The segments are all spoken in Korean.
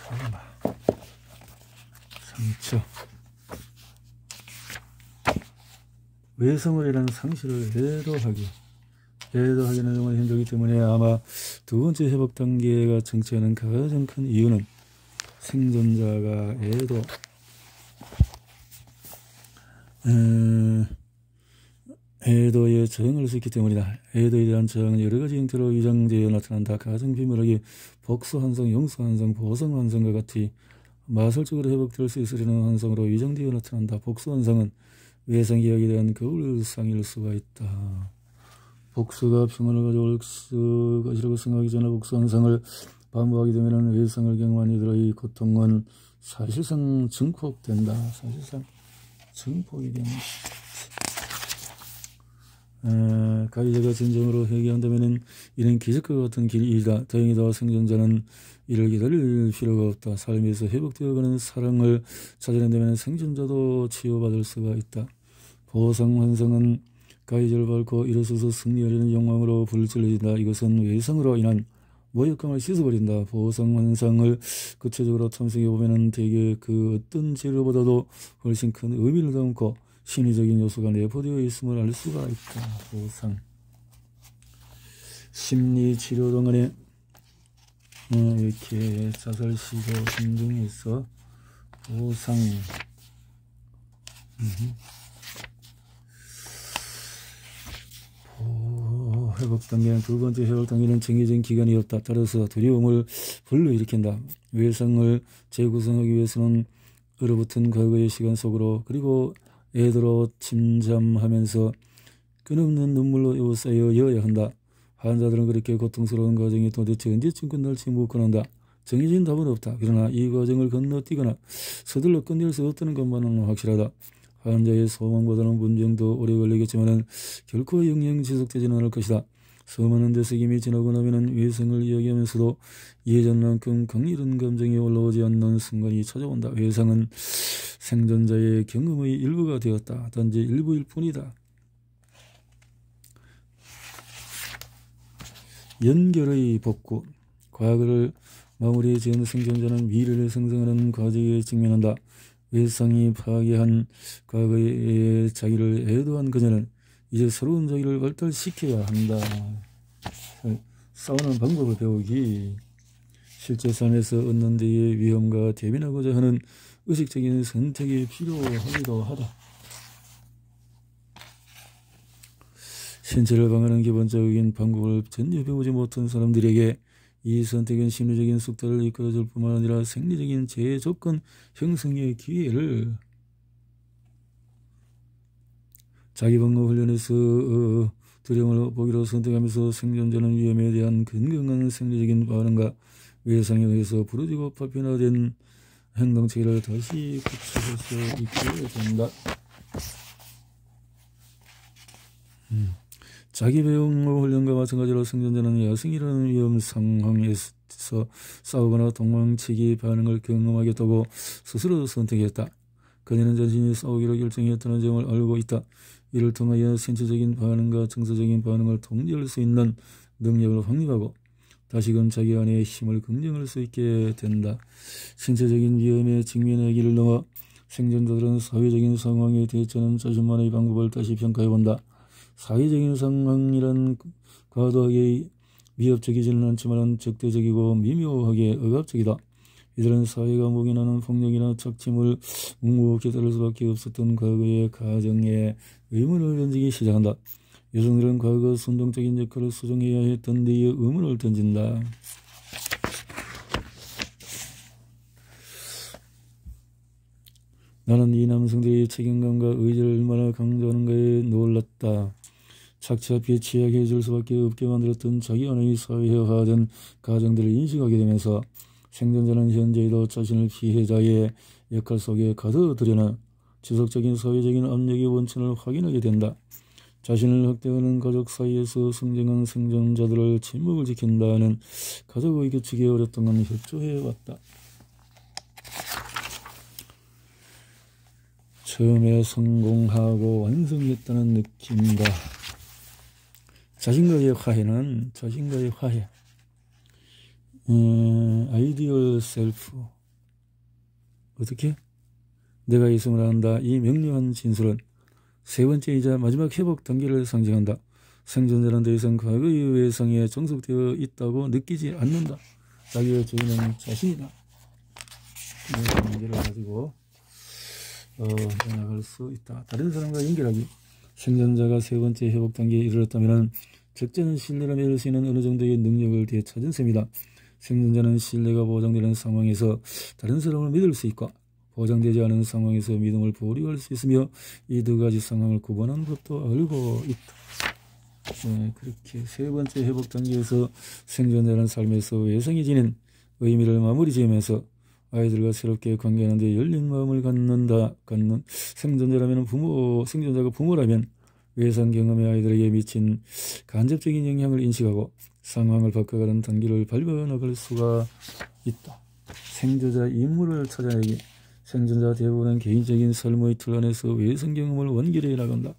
트라우마, 상처, 외성을 이란 상실을 애도하기는 너무 힘들기 때문에 아마 두 번째 회복 단계가 정체하는 가장 큰 이유는 생존자가 애도에 저항할 수 있기 때문이다. 애도에 대한 저항은 여러 가지 형태로 위장되어 나타난다. 가장 비밀하게 복수환상, 용서환상, 보상환상과 같이 마술적으로 회복될 수 있으려는 환상으로 위장되어 나타난다. 복수환상은 외상기약에 대한 거울상일 수가 있다. 복수가 평안을 가져올 것이라고 생각하기 전에 복수환상을 반복하게 되면 외상을 경험한 이들의 고통은 사실상 증폭된다. 사실상 증폭이 됩니다. 가해자가 진정으로 회개한다면 이는 기적과 같은 길이다. 다행히도 생존자는 이를 기다릴 필요가 없다. 삶에서 회복되어가는 사랑을 찾아낸다면 생존자도 치유받을 수가 있다. 보상환상은 가해자를 밟고 일어서서 승리하려는 욕망으로 불질러진다. 이것은 외상으로 인한 모욕감을 씻어버린다. 보상환상을 구체적으로 탐색해보면 대개 그 어떤 재료보다도 훨씬 큰 의미를 담고 심리적인 요소가 내포되어 있음을 알 수가 있다. 보상. 심리치료 동안에 이렇게 자살시도 등등해서 보상 회복 단계는 두 번째 회복 단계는 정해진 기간이 없다. 따라서 두려움을 불러일으킨다. 외상을 재구성하기 위해서는 얼어붙은 과거의 시간 속으로 그리고 애도로 침잠하면서 끊임없는 눈물로 에워싸여야 한다. 환자들은 그렇게 고통스러운 과정이 도대체 언제쯤 끝날지 묻곤한다. 정해진 답은 없다. 그러나 이 과정을 건너뛰거나 서둘러 끝낼 수 없다는 것만은 확실하다. 환자의 소망보다는 문정도 오래 걸리겠지만 결코 영영 지속되지는 않을 것이다. 수많은 대책임이 지나고 나면 외상을 이야기하면서도 예전만큼 강렬한 감정이 올라오지 않는 순간이 찾아온다. 외상은 생존자의 경험의 일부가 되었다. 단지 일부일 뿐이다. 연결의 복구. 과거를 마무리해 지은 생존자는 미래를 생성하는 과제에 직면한다. 외상이 파괴한 과거의 자기를 애도한 그녀는 이제 새로운 자기를 발달시켜야 한다. 싸우는 방법을 배우기. 실제 삶에서 얻는 데의 위험과 대면하고자 하는 의식적인 선택이 필요하기도 하다. 신체를 방어하는 기본적인 방법을 전혀 배우지 못한 사람들에게 이 선택은 심리적인 숙달을 이끌어줄 뿐만 아니라 생리적인 재조건 형성의 기회를 자기방어 훈련에서 두려움을 보기로 선택하면서 생존자는 위험에 대한 건강한 생리적인 반응과 외상에 의해서 부러지고 파편화된 행동체계를 다시 구축할 수 있게 된다. 자기방어 훈련과 마찬가지로 생존자는 야생이라는 위험 상황에서 싸우거나 도망치기 반응을 경험하겠다고 스스로 선택했다. 그녀는 자신이 싸우기로 결정했다는 점을 알고 있다. 이를 통하여 신체적인 반응과 정서적인 반응을 통제할 수 있는 능력을 확립하고 다시금 자기 안에 힘을 긍정할 수 있게 된다. 신체적인 위험에 직면하기를 넘어 생존자들은 사회적인 상황에 대처하는 자신만의 방법을 다시 평가해본다. 사회적인 상황이란 과도하게 위협적이지는 않지만 적대적이고 미묘하게 억압적이다. 이들은 사회가 묵인하는 폭력이나 착취물 묵묵히 따를 수밖에 없었던 과거의 가정에 의문을 던지기 시작한다. 여성들은 과거 순종적인 역할을 수정해야 했던 데에 의문을 던진다. 나는 이 남성들의 책임감과 의지를 얼마나 강조하는가에 놀랐다. 착취 앞에 취약해 줄 수밖에 없게 만들었던 자기 안의 사회화된 가정들을 인식하게 되면서 생존자는 현재에도 자신을 피해자의 역할 속에 가둬들여는 지속적인 사회적인 압력의 원천을 확인하게 된다. 자신을 학대하는 가족 사이에서 성장한 생존자들을 침묵을 지킨다는 가족의 규칙에 오랫동안 협조해왔다. 처음에 성공하고 완성했다는 느낌과 자신과의 화해. 아이디얼 셀프. 어떻게? 내가 있음을 안다. 이 명료한 진술은 세 번째이자 마지막 회복 단계를 상징한다. 생존자는 더 이상 과거의 외상에 종속되어 있다고 느끼지 않는다. 자기의 주인은 자신이다. 이 문제를 가지고 나갈 수 있다. 다른 사람과 연결하기. 생존자가 세 번째 회복 단계에 이르렀다면 적절한 신뢰를 맺을 수 있는 어느 정도의 능력을 되찾은 셈이다. 생존자는 신뢰가 보장되는 상황에서 다른 사람을 믿을 수 있고 보장되지 않은 상황에서 믿음을 보류할 수 있으며 이 두 가지 상황을 구분하는 법도 알고 있다. 그렇게 세 번째 회복 단계에서 생존자는 삶에서 외상이 지닌 의미를 마무리 지으면서 아이들과 새롭게 관계하는 데 열린 마음을 갖는 생존자라면 생존자가 부모라면 외상 경험의 아이들에게 미친 간접적인 영향을 인식하고 상황을 바꿔가는 단계를 밟아 나갈 수가 있다. 생존자 인물을 찾아내기. 생존자 대부분은 개인적인 삶의 틀 안에서 외상 경험을 원결해 나간다.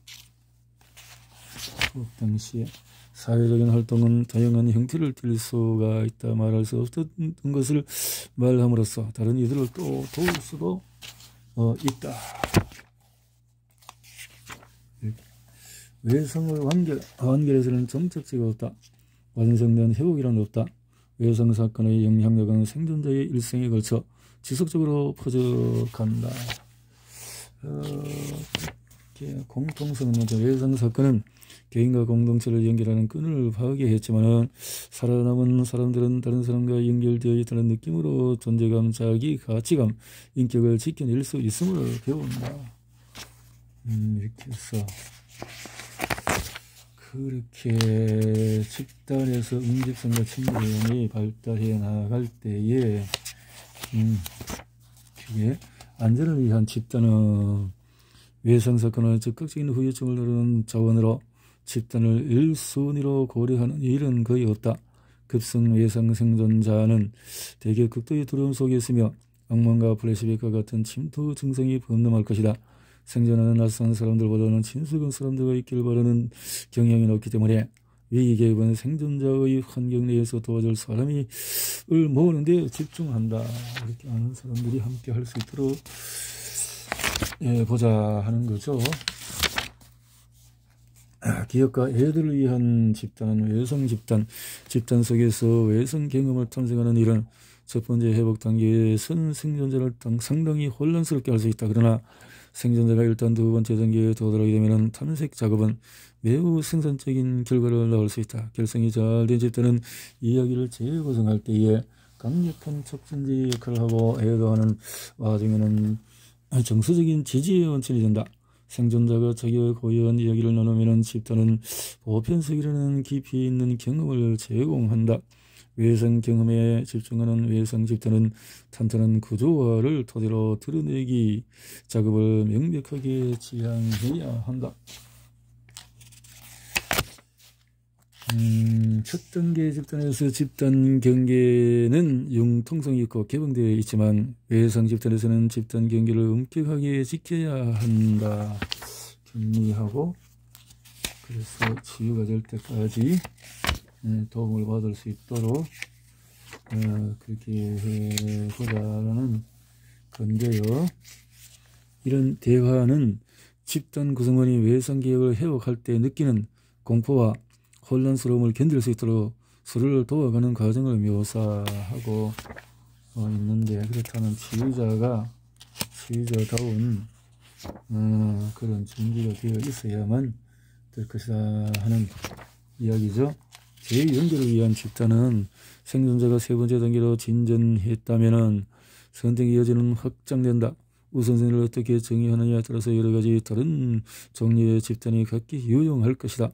그 당시에 사회적인 활동은 다양한 형태를 띨 수가 있다. 말할 수 없던 것을 말함으로써 다른 이들을 또 도울 수도 있다. 외상의 완결에서는 정착지가 없다. 완성된 회복이란 없다. 외상 사건의 영향력은 생존자의 일생에 걸쳐 지속적으로 퍼져간다. 공통성은 외상 사건은 개인과 공동체를 연결하는 끈을 파괴했지만 살아남은 사람들은 다른 사람과 연결되어 있다는 느낌으로 존재감, 자기, 가치감, 인격을 지켜낼 수 있음을 배운다. 이렇게 해서 그렇게 집단에서 응집성과 친밀감이 발달해 나갈 때에 그게 안전을 위한 집단은 외상사건을 적극적인 후유증을 누르는 자원으로 집단을 1순위로 고려하는 일은 거의 없다. 급성 외상 생존자는 대개 극도의 두려움 속에 있으며 악몽과 플래시백과 같은 침투 증상이 범람할 것이다. 생존하는 낯선 사람들보다는 친숙한 사람들과 있기를 바라는 경향이 높기 때문에 위기 개입은 생존자의 환경 내에서 도와줄 사람을 모으는 데 집중한다. 이렇게 아는 사람들이 함께 할 수 있도록 보자 하는 거죠. 기업과 애들을 위한 집단은 외성 집단. 집단 속에서 외성 경험을 탐색하는 일은 첫 번째 회복 단계에선 생존자를 상당히 혼란스럽게 할 수 있다. 그러나 생존자가 일단 두 번째 단계에 도달하게 되면 탐색 작업은 매우 생산적인 결과를 낳을 수 있다. 결성이 잘 된 집단은 이야기를 재구성할 때에 강력한 촉진지 역할을 하고 애도하는 와중에는 정서적인 지지의 원천이 된다. 생존자가 자기가 고유한 이야기를 나누면 집단은 보편성이라는 깊이 있는 경험을 제공한다. 외상 경험에 집중하는 외상 집단은 탄탄한 구조화를 토대로 드러내기 작업을 명백하게 지향해야 한다. 첫 단계 집단에서 집단 경계는 융통성이 있고 개방되어 있지만 외상 집단에서는 집단 경계를 엄격하게 지켜야 한다. 격리하고 그래서 치유가 될 때까지 도움을 받을 수 있도록 그렇게 해보자는 건데요. 이런 대화는 집단 구성원이 외상 기억을 회복할 때 느끼는 공포와 혼란스러움을 견딜 수 있도록 서로를 도와가는 과정을 묘사하고 있는데, 그렇다면 치유자다운 그런 준비가 되어 있어야만 될 것이다 하는 이야기죠. 재연결을 위한 집단은 생존자가 세 번째 단계로 진전했다면 선택의 여지는 확장된다. 우선순위를 어떻게 정의하느냐에 따라서 여러 가지 다른 종류의 집단이 각기 유용할 것이다.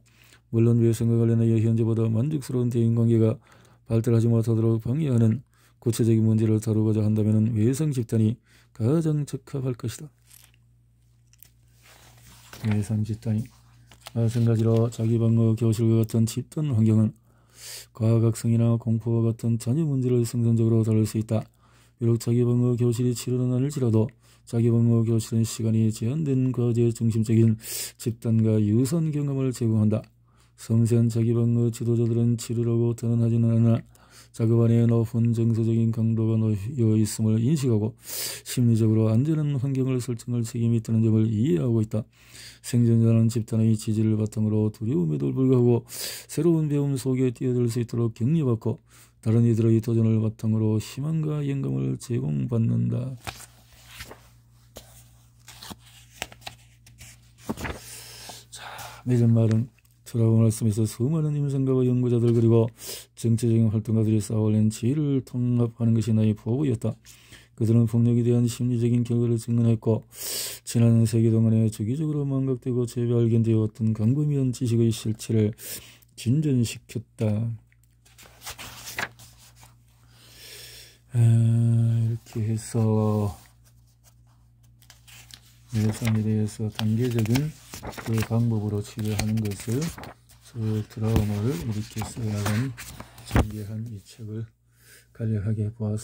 물론 외상과 관련하여 현재보다 만족스러운 대인관계가 발달하지 못하도록 방해하는 구체적인 문제를 다루고자 한다면 외상 집단이 가장 적합할 것이다. 외상 집단이 마찬가지로 자기방어 교실과 같은 집단 환경은 과학학성이나 공포와 같은 자녀 문제를 생산적으로 다룰 수 있다. 비록 자기방어 교실이 치료는 아닐지라도 자기방어 교실은 시간이 제한된 과제의 중심적인 집단과 유선 경험을 제공한다. 섬세한 자기방어 지도자들은 치료라고 단언하지는 않으나 작업 안에 높은 정서적인 강도가 놓여 있음을 인식하고 심리적으로 안전한 환경을 설정할 책임이 있다는 점을 이해하고 있다. 생존자는 집단의 지지를 바탕으로 두려움에도 불구하고 새로운 배움 속에 뛰어들 수 있도록 격려받고 다른 이들의 도전을 바탕으로 희망과 영감을 제공받는다. 자, 맺은 말은 트라우마 말씀에서 수많은 임상가와 연구자들 그리고 정치적인 활동가들이 쌓아올린 지혜를 통합하는 것이 나의 포부였다. 그들은 폭력에 대한 심리적인 결과를 증언했고 지난 세기 동안에 주기적으로 망각되고 재발견되어 왔던 광범위한 지식의 실체를 진전시켰다. 이렇게 해서 뇌상에 대해서 단계적인 그 방법으로 치료하는 것을 그 트라우마를 이렇게 써야만 전개한 이 책을 간략하게 보았습니다.